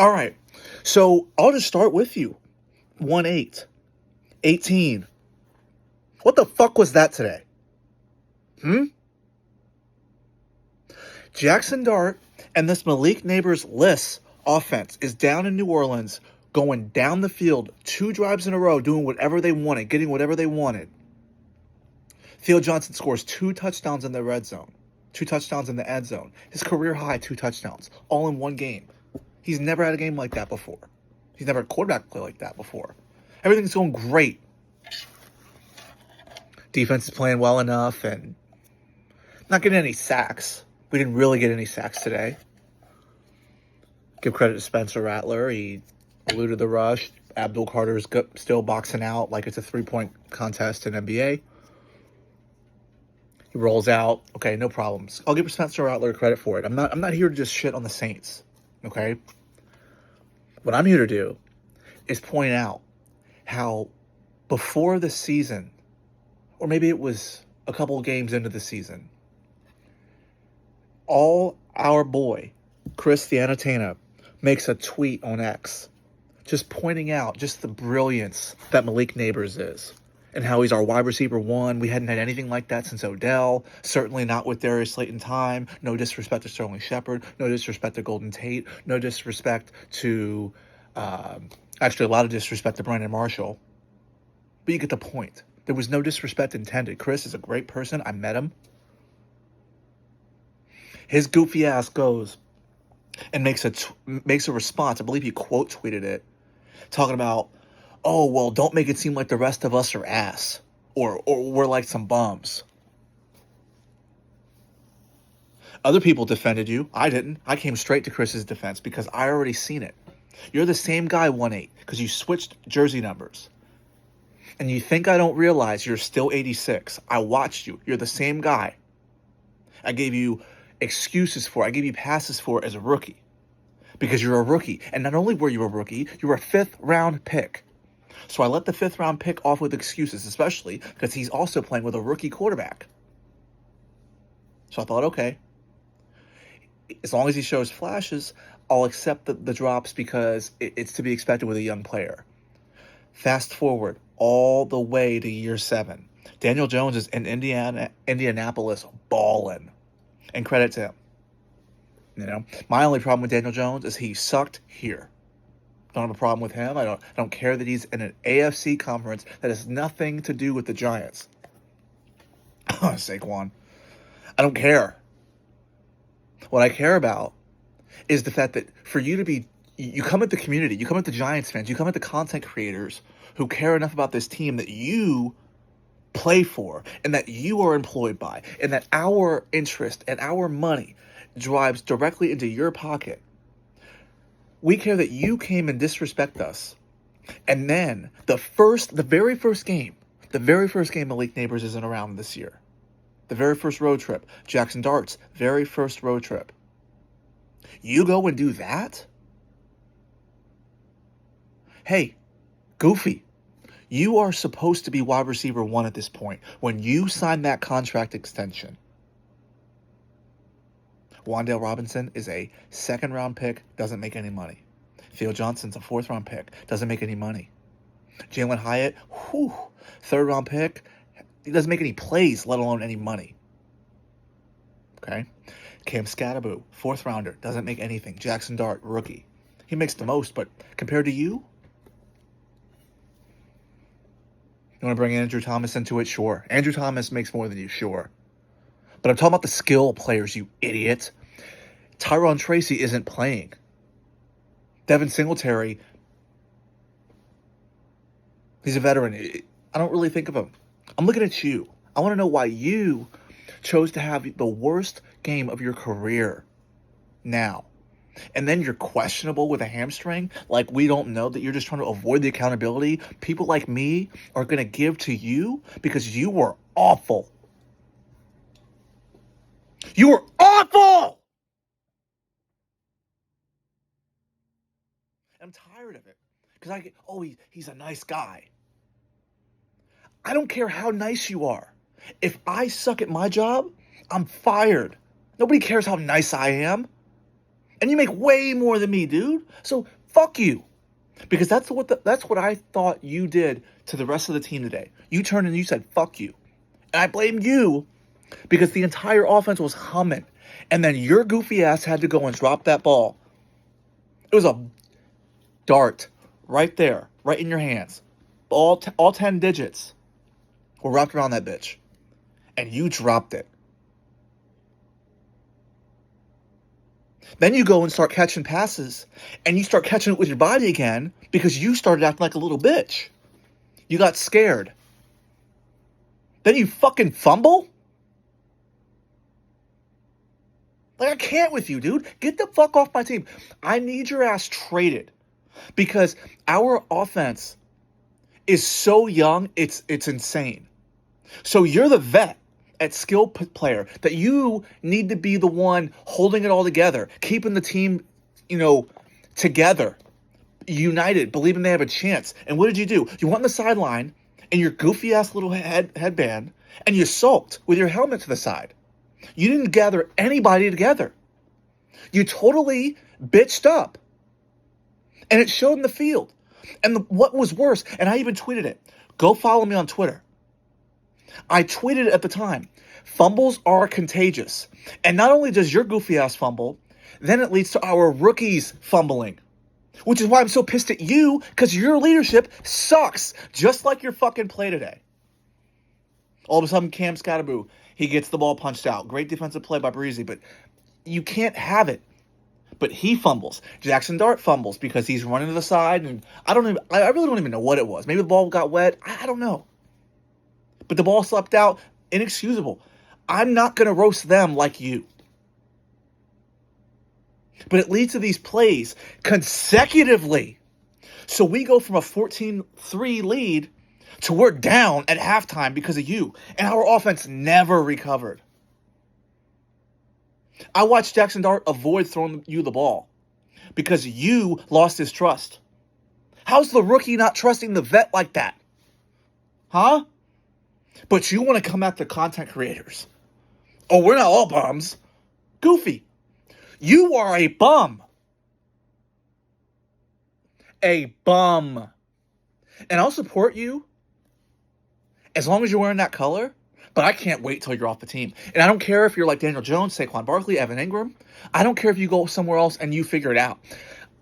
All right. So I'll just start with you. 1-8. 18. What the fuck was that today? Jackson Dart and this Malik Neighbors list offense is down in New Orleans, going down the field 2 drives in a row, doing whatever they wanted, getting whatever they wanted. Theo Johnson scores 2 touchdowns in the red zone, 2 touchdowns in the end zone. His career high 2 touchdowns, all in one game. He's never had a game like that before. He's never had a quarterback play like that before. Everything's going great. Defense is playing well enough and not getting any sacks. We didn't really get any sacks today. Give credit to Spencer Rattler. He eluded the rush. Abdul Carter's still boxing out like it's a 3-point contest in NBA. He rolls out. Okay, no problems. I'll give Spencer Rattler credit for it. I'm not here to just shit on the Saints. Okay? What I'm here to do is point out how before the season, or maybe it was a couple of games into the season, all our boy, Chris the Anatana, makes a tweet on X just pointing out just the brilliance that Malik Neighbors is and how he's our wide receiver 1. We hadn't had anything like that since Odell, certainly not with Darius Slayton time. No disrespect to Sterling Shepard, no disrespect to Golden Tate, no disrespect to, actually a lot of disrespect to Brandon Marshall. But you get the point. There was no disrespect intended. Chris is a great person. I met him. His goofy ass goes and makes a response. I believe he quote tweeted it, talking about, oh, well, don't make it seem like the rest of us are ass or we're like some bums. Other people defended you. I didn't. I came straight to Chris's defense because I already seen it. You're the same guy 1-8 because you switched jersey numbers. And you think I don't realize you're still 86. I watched you. You're the same guy. I gave you excuses for, I gave you passes for as a rookie because you're a rookie. And not only were you a rookie, you were a 5th round pick. So I let the 5th round pick off with excuses, especially because he's also playing with a rookie quarterback. So I thought, okay, as long as he shows flashes, I'll accept the drops because it's to be expected with a young player. Fast forward all the way to year 7. Daniel Jones is in Indianapolis balling. And credit to him. You know, my only problem with Daniel Jones is he sucked here. Don't have a problem with him. I don't care that he's in an AFC conference that has nothing to do with the Giants. Saquon. I don't care. What I care about is the fact that for you to be, you come at the community, you come at the Giants fans, you come at the content creators who care enough about this team that you play for and that you are employed by and that our interest and our money drives directly into your pocket. We care that you came and disrespect us. And then the very first game Malik Neighbors isn't around this year. The very first road trip, Jackson Dart's very first road trip. You go and do that? Hey, Goofy. You are supposed to be wide receiver 1 at this point when you signed that contract extension. Wan'Dale Robinson is a 2nd round pick, doesn't make any money. Theo Johnson's a 4th round pick, doesn't make any money. Jalen Hyatt, 3rd round pick, he doesn't make any plays, let alone any money. Okay? Cam Scatterbo, 4th rounder, doesn't make anything. Jackson Dart, rookie. He makes the most, but compared to you, you want to bring Andrew Thomas into it? Sure. Andrew Thomas makes more than you, sure. But I'm talking about the skill players, you idiot. Tyron Tracy isn't playing. Devin Singletary, he's a veteran. I don't really think of him. I'm looking at you. I want to know why you chose to have the worst game of your career now. And then you're questionable with a hamstring, like we don't know that you're just trying to avoid the accountability people like me are going to give to you because you were awful. You were awful! I'm tired of it because I get, oh, he's a nice guy. I don't care how nice you are. If I suck at my job, I'm fired. Nobody cares how nice I am. And you make way more than me, dude. So fuck you. Because that's what I thought you did to the rest of the team today. You turned and you said, fuck you. And I blame you because the entire offense was humming. And then your goofy ass had to go and drop that ball. It was a dart right there, right in your hands. All 10 digits were wrapped around that bitch. And you dropped it. Then you go and start catching passes, and you start catching it with your body again because you started acting like a little bitch. You got scared. Then you fucking fumble? Like, I can't with you, dude. Get the fuck off my team. I need your ass traded because our offense is so young, it's insane. So you're the vet at skill player that you need to be the one holding it all together, keeping the team, together, united, believing they have a chance. And what did you do? You went on the sideline in your goofy ass little headband and you sulked with your helmet to the side. You didn't gather anybody together. You totally bitched up. And it showed in the field. And what was worse, and I even tweeted it. Go follow me on Twitter. I tweeted at the time, fumbles are contagious. And not only does your goofy ass fumble, then it leads to our rookies fumbling. Which is why I'm so pissed at you, because your leadership sucks, just like your fucking play today. All of a sudden, Cam Scatterboo, he gets the ball punched out. Great defensive play by Breezy, but you can't have it. But he fumbles. Jackson Dart fumbles because he's running to the side, and I really don't even know what it was. Maybe the ball got wet. I don't know. But the ball slipped out. Inexcusable. I'm not going to roast them like you. But it leads to these plays consecutively. So we go from a 14-3 lead to we're down at halftime because of you. And our offense never recovered. I watched Jackson Dart avoid throwing you the ball because you lost his trust. How's the rookie not trusting the vet like that? Huh? But you want to come at the content creators. Oh, we're not all bums. Goofy. You are a bum. A bum. And I'll support you as long as you're wearing that color. But I can't wait till you're off the team. And I don't care if you're like Daniel Jones, Saquon Barkley, Evan Ingram. I don't care if you go somewhere else and you figure it out.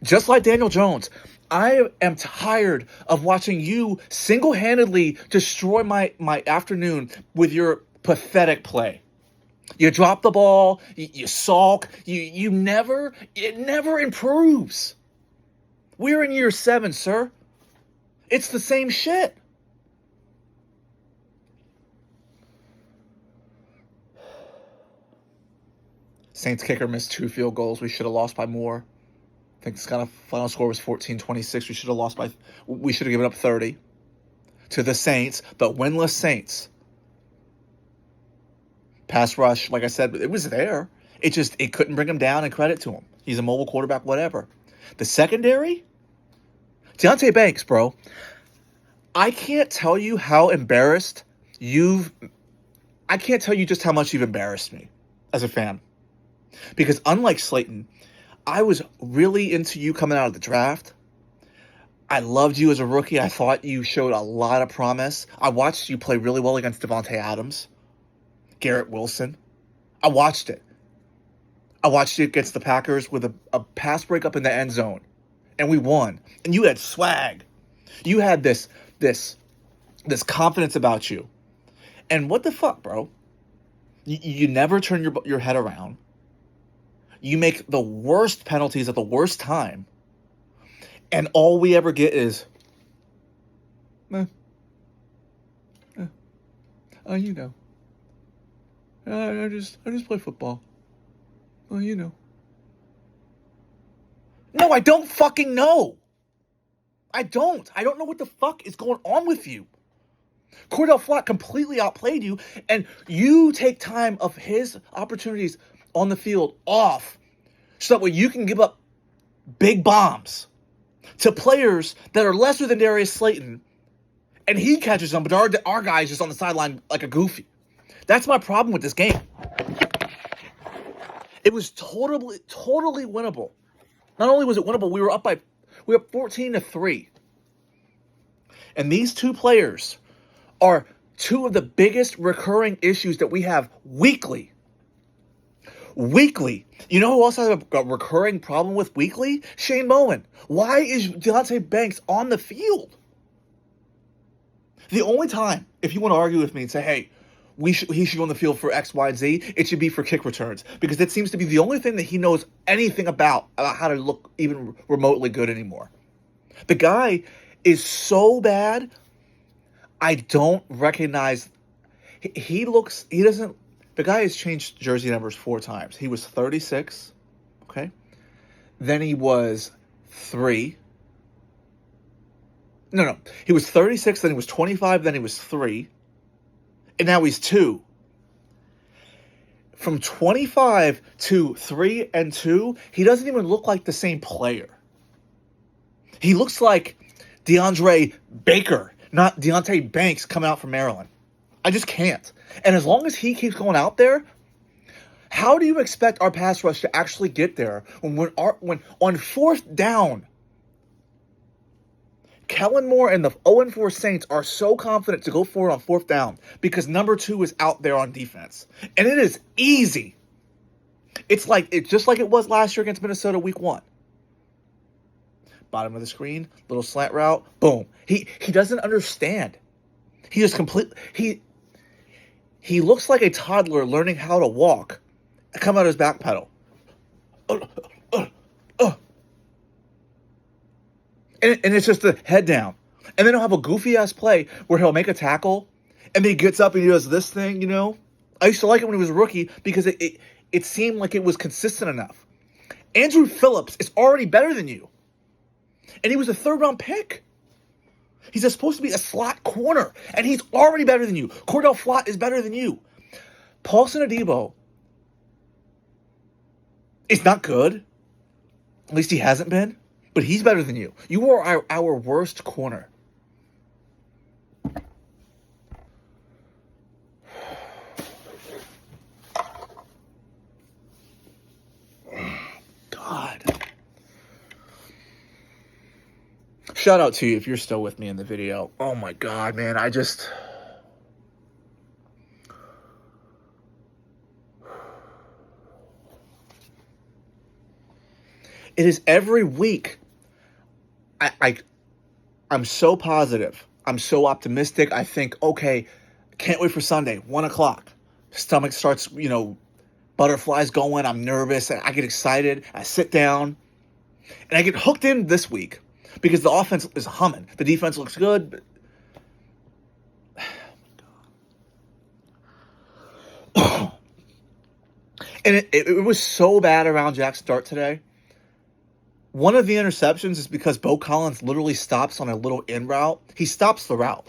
Just like Daniel Jones, I am tired of watching you single-handedly destroy my afternoon with your pathetic play. You drop the ball, you sulk, it never improves. We're in year 7, sir. It's the same shit. Saints kicker missed 2 field goals. We should have lost by more. I think the final score was 14-26. We should have given up 30 to the Saints, the winless Saints. Pass rush, like I said, it was there. It couldn't bring him down, and credit to him. He's a mobile quarterback, whatever. The secondary? Deonte Banks, bro. I can't tell you how embarrassed I can't tell you just how much you've embarrassed me as a fan. Because unlike Slayton, I was really into you coming out of the draft. I loved you as a rookie. I thought you showed a lot of promise. I watched you play really well against Devontae Adams, Garrett Wilson. I watched it. I watched you against the Packers with a pass breakup in the end zone. And we won. And you had swag. You had this confidence about you. And what the fuck, bro? You never turn your head around. You make the worst penalties at the worst time. And all we ever get is, I just play football. Oh, No, I don't fucking know. I don't know what the fuck is going on with you. Cordell Flott completely outplayed you, and you take time of his opportunities on the field off so that way you can give up big bombs to players that are lesser than Darius Slayton, and he catches them, but our guy's just on the sideline like a goofy. That's my problem with this game. It was totally winnable. Not only was it winnable, we were up 14-3. And these two players are two of the biggest recurring issues that we have weekly. Weekly. You know who else has a recurring problem with weekly? Shane Bowen. Why is Deonte Banks on the field? The only time, if you want to argue with me and say, hey, he should go on the field for X, Y, and Z, it should be for kick returns. Because that seems to be the only thing that he knows anything about how to look even remotely good anymore. The guy is so bad, I don't recognize. The guy has changed jersey numbers 4 times. He was 36, okay? Then he was 3. No. He was 36, then he was 25, then he was 3. And now he's 2. From 25 to 3 and 2, he doesn't even look like the same player. He looks like DeAndre Baker, not Deonte Banks coming out from Maryland. I just can't. And as long as he keeps going out there, how do you expect our pass rush to actually get there when on 4th down, Kellen Moore and the 0-4 Saints are so confident to go for it on 4th down because number 2 is out there on defense. And it is easy. It's just like it was last year against Minnesota week 1. Bottom of the screen, little slant route, boom. He doesn't understand. He just he looks like a toddler learning how to walk. Come out his back pedal. And it's just the head down. And then he'll have a goofy-ass play where he'll make a tackle, and then he gets up and he does this thing, you know? I used to like it when he was a rookie because it seemed like it was consistent enough. Andrew Phillips is already better than you. And he was a 3rd-round pick. He's supposed to be a slot corner, and he's already better than you. Cordell Flott is better than you. Paulson Adebo is not good. At least he hasn't been. But he's better than you. You are our worst corner. God. Shout out to you if you're still with me in the video. Oh my God, man. It is every week. I'm so positive. I'm so optimistic. I think, okay, can't wait for Sunday, 1 o'clock. Stomach starts, butterflies going. I'm nervous. I get excited. I sit down. And I get hooked in this week because the offense is humming. The defense looks good. And it was so bad around Jack's start today. One of the interceptions is because Bo Collins literally stops on a little in route. He stops the route.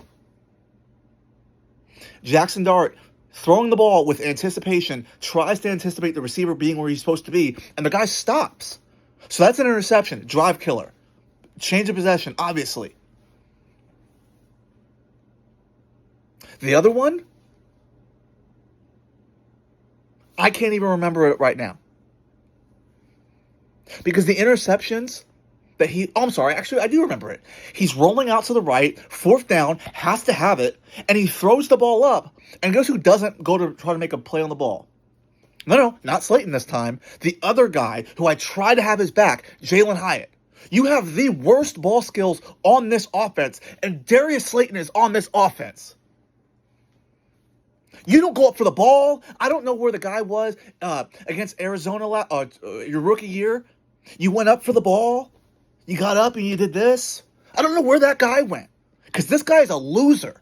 Jackson Dart, throwing the ball with anticipation, tries to anticipate the receiver being where he's supposed to be, and the guy stops. So that's an interception, drive killer. Change of possession, obviously. The other one, I can't even remember it right now. Because the interceptions that actually, I do remember it. He's rolling out to the right, 4th down, has to have it, and he throws the ball up. And guess who doesn't go to try to make a play on the ball? No, not Slayton this time. The other guy who I try to have his back, Jalen Hyatt. You have the worst ball skills on this offense, and Darius Slayton is on this offense. You don't go up for the ball. I don't know where the guy was against Arizona your rookie year. You went up for the ball. You got up and you did this. I don't know where that guy went because this guy is a loser.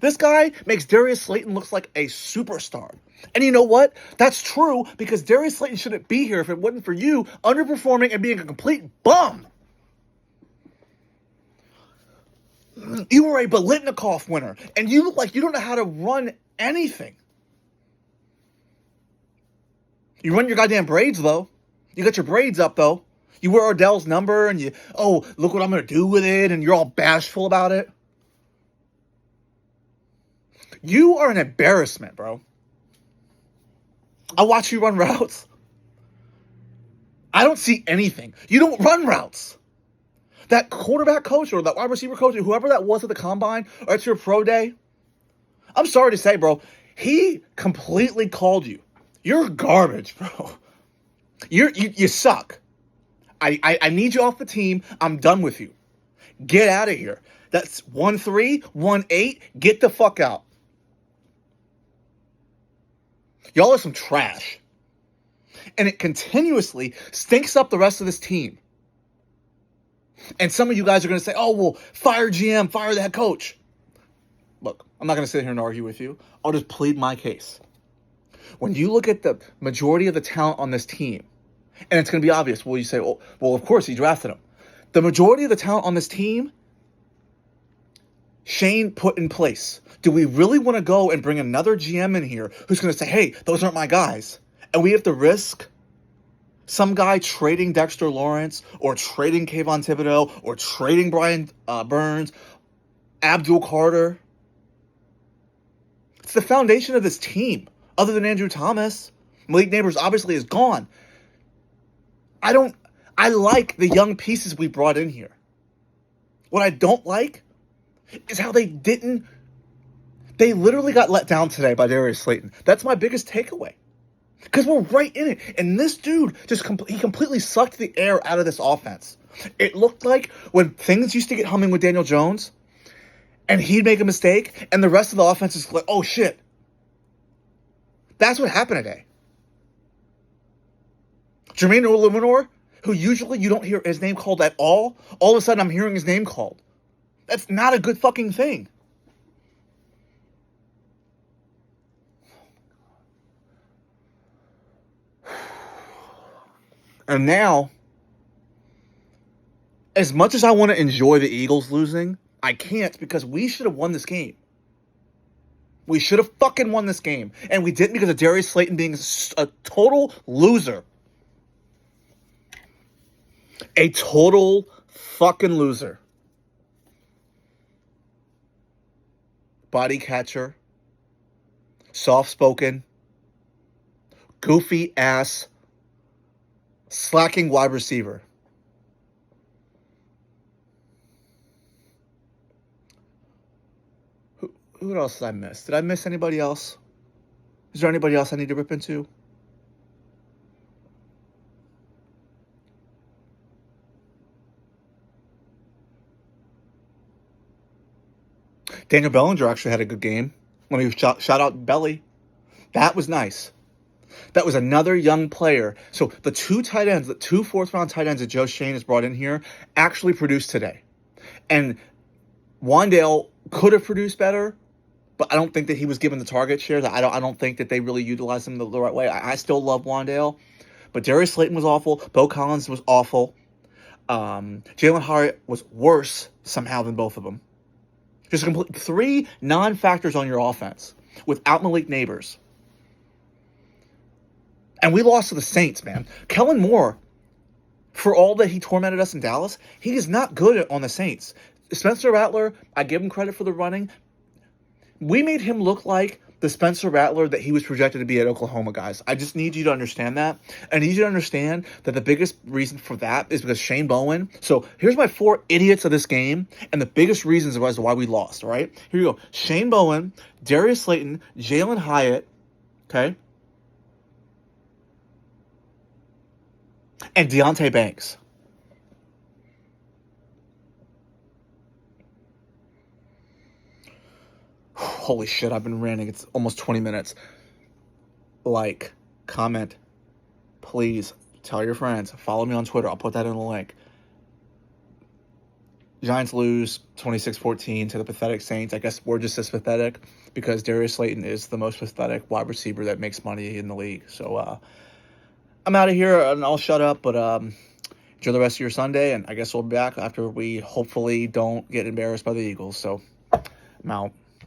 This guy makes Darius Slayton look like a superstar. And you know what? That's true because Darius Slayton shouldn't be here if it wasn't for you underperforming and being a complete bum. You were a Biletnikoff winner, and you look like you don't know how to run anything. You run your goddamn braids, though. You got your braids up, though. You wear Odell's number, and look what I'm going to do with it, and you're all bashful about it. You are an embarrassment, bro. I watch you run routes. I don't see anything. You don't run routes. That quarterback coach or that wide receiver coach or whoever that was at the combine or at your pro day, I'm sorry to say, bro, he completely called you. You're garbage, bro. You suck. I need you off the team. I'm done with you. Get out of here. That's 1-3, 1-8. Get the fuck out. Y'all are some trash. And it continuously stinks up the rest of this team. And some of you guys are going to say, oh, well, fire GM, fire the head coach. Look, I'm not going to sit here and argue with you. I'll just plead my case. When you look at the majority of the talent on this team, and it's going to be obvious, well, you say, well, of course, he drafted him. The majority of the talent on this team, Shane put in place. Do we really want to go and bring another GM in here who's going to say, hey, those aren't my guys? And we have to risk some guy trading Dexter Lawrence or trading Kayvon Thibodeau or trading Brian Burns, Abdul Carter. It's the foundation of this team. Other than Andrew Thomas, Malik Neighbors obviously is gone. I like the young pieces we brought in here. What I don't like is how they literally got let down today by Darius Slayton. That's my biggest takeaway. Because we're right in it. And this dude he completely sucked the air out of this offense. It looked like when things used to get humming with Daniel Jones and he'd make a mistake and the rest of the offense is like, oh shit. That's what happened today. Jermaine Oluminor, who usually you don't hear his name called at all of a sudden I'm hearing his name called. That's not a good fucking thing. And now, as much as I want to enjoy the Eagles losing, I can't because we should have won this game. We should have fucking won this game. And we didn't because of Darius Slayton being a total loser. A total fucking loser. Body catcher. Soft-spoken. Goofy ass. Slacking wide receiver. Who else did I miss? Did I miss anybody else? Is there anybody else I need to rip into? Daniel Bellinger actually had a good game. Let me shout out Belly. That was nice. That was another young player. So the two fourth-round tight ends that Joe Shane has brought in here actually produced today. And Wandale could have produced better, but I don't think that he was given the target share. I don't think that they really utilized him the right way. I still love Wandale, but Darius Slayton was awful. Bo Collins was awful. Jalen Hyatt was worse somehow than both of them. Just three non-factors on your offense without Malik Neighbors. And we lost to the Saints, man. Kellen Moore, for all that he tormented us in Dallas, he is not good on the Saints. Spencer Rattler, I give him credit for the running. We made him look like the Spencer Rattler that he was projected to be at Oklahoma, guys. I just need you to understand that. I need you to understand that the biggest reason for that is because Shane Bowen. So here's my 4 idiots of this game and the biggest reasons as to why we lost, all right? Here you go. Shane Bowen, Darius Slayton, Jalen Hyatt, okay? And Deonte Banks. Holy shit, I've been ranting. It's almost 20 minutes. Like, comment, please, tell your friends. Follow me on Twitter. I'll put that in the link. Giants lose 26-14 to the pathetic Saints. I guess we're just as pathetic because Darius Slayton is the most pathetic wide receiver that makes money in the league. So, I'm out of here and I'll shut up, but enjoy the rest of your Sunday, and I guess we'll be back after we hopefully don't get embarrassed by the Eagles. So, I'm out.